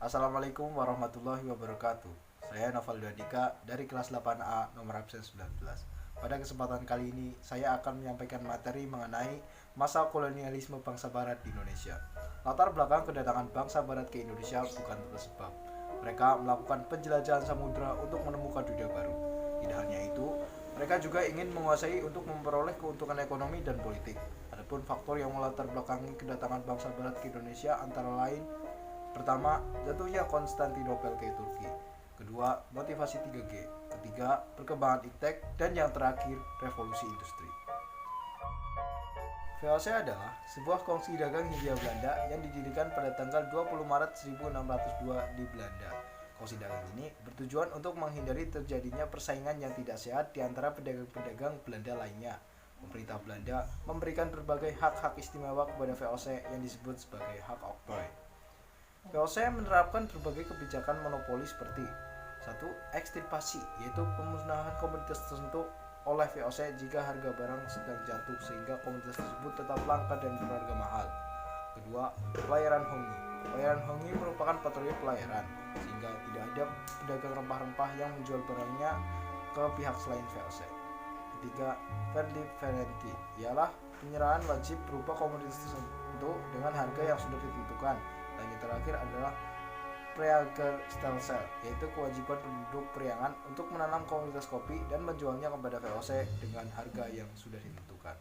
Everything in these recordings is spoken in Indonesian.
Assalamualaikum warahmatullahi wabarakatuh. Saya Noval Dika dari kelas 8A nomor absen 19. Pada kesempatan kali ini, saya akan menyampaikan materi mengenai masa kolonialisme bangsa barat di Indonesia. Latar belakang kedatangan bangsa barat ke Indonesia bukan tanpa sebab. Mereka melakukan penjelajahan samudera untuk menemukan dunia baru. Tidak hanya itu, mereka juga ingin menguasai untuk memperoleh keuntungan ekonomi dan politik. Adapun faktor yang melatar belakangi kedatangan bangsa barat ke Indonesia antara lain: pertama, jatuhnya Konstantinopel ke Turki. Kedua, motivasi 3G. Ketiga, perkembangan iptek. Dan yang terakhir, revolusi industri. VOC adalah sebuah kongsi dagang Hindia Belanda yang didirikan pada tanggal 20 Maret 1602 di Belanda. Kongsi dagang ini bertujuan untuk menghindari terjadinya persaingan yang tidak sehat di antara pedagang-pedagang Belanda lainnya. Pemerintah Belanda memberikan berbagai hak-hak istimewa kepada VOC yang disebut sebagai hak oktroy. VOC menerapkan berbagai kebijakan monopoli seperti: 1. Ekstirpasi, yaitu pemusnahan komoditas tertentu oleh VOC jika harga barang sedang jatuh sehingga komoditas tersebut tetap langka dan berharga mahal. Kedua, pelayaran hongi. Pelayaran hongi merupakan patroli pelayaran sehingga tidak ada pedagang rempah-rempah yang menjual barangnya ke pihak selain VOC. Ketiga, verdi ialah penyerahan wajib berupa komoditas tertentu dengan harga yang sudah ditentukan. Dan yang terakhir adalah Praeger-Stelsel, yaitu kewajiban penduduk Priangan untuk menanam komoditas kopi dan menjualnya kepada VOC dengan harga yang sudah ditentukan.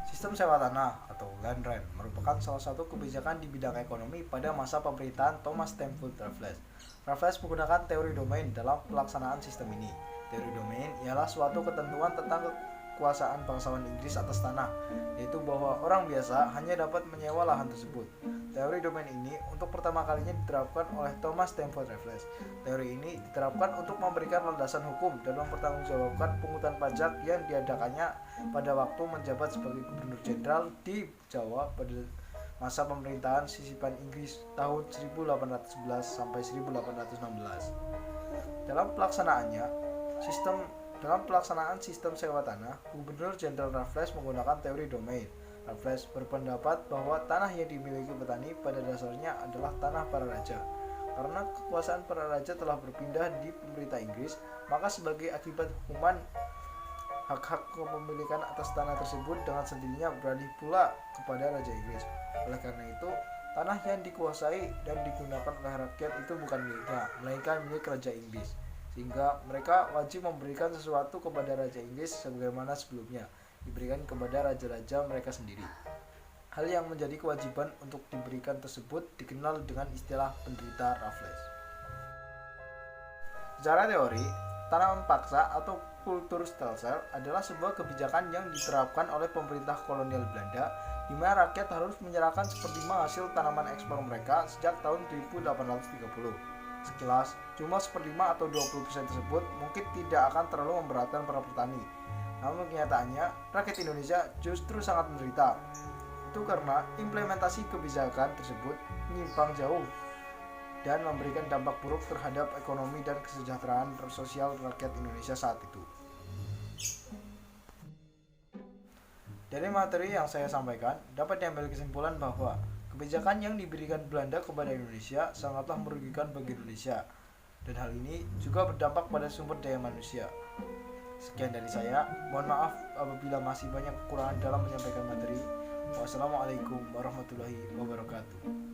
Sistem sewa tanah atau land rent merupakan salah satu kebijakan di bidang ekonomi pada masa pemerintahan Thomas Stamford Raffles. Raffles menggunakan teori domain dalam pelaksanaan sistem ini. Teori domain ialah suatu ketentuan tentang kekuasaan bangsawan Inggris atas tanah, yaitu bahwa orang biasa hanya dapat menyewa lahan tersebut. Teori domain ini untuk pertama kalinya diterapkan oleh Thomas Stamford Raffles. Teori ini diterapkan untuk memberikan landasan hukum dan mempertanggungjawabkan pungutan pajak yang diadakannya pada waktu menjabat sebagai gubernur jenderal di Jawa pada masa pemerintahan sisipan Inggris tahun 1811 sampai 1816. Dalam pelaksanaan sistem sewa tanah, Gubernur Jenderal Raffles menggunakan teori domain. Raffles berpendapat bahwa tanah yang dimiliki petani pada dasarnya adalah tanah para raja. Karena kekuasaan para raja telah berpindah di pemerintah Inggris, maka sebagai akibat hukuman, hak-hak kepemilikan atas tanah tersebut dengan sendirinya beralih pula kepada Raja Inggris. Oleh karena itu, tanah yang dikuasai dan digunakan oleh rakyat itu bukan miliknya, melainkan milik Raja Inggris. Sehingga mereka wajib memberikan sesuatu kepada Raja Inggris sebagaimana sebelumnya diberikan kepada raja-raja mereka sendiri. Hal yang menjadi kewajiban untuk diberikan tersebut dikenal dengan istilah penderita Raffles. Secara teori, tanaman paksa atau Kulturstelsel adalah sebuah kebijakan yang diterapkan oleh pemerintah kolonial Belanda di mana rakyat harus menyerahkan seperlima hasil tanaman ekspor mereka sejak tahun 1830. Sekilas, cuma seperlima atau 20% tersebut mungkin tidak akan terlalu memberatkan para petani. Namun kenyataannya, rakyat Indonesia justru sangat menderita. Itu karena implementasi kebijakan tersebut menyimpang jauh dan memberikan dampak buruk terhadap ekonomi dan kesejahteraan sosial rakyat Indonesia saat itu. Dari materi yang saya sampaikan, dapat diambil kesimpulan bahwa kebijakan yang diberikan Belanda kepada Indonesia sangatlah merugikan bagi Indonesia, dan hal ini juga berdampak pada sumber daya manusia. Sekian dari saya, mohon maaf apabila masih banyak kekurangan dalam menyampaikan materi. Wassalamualaikum warahmatullahi wabarakatuh.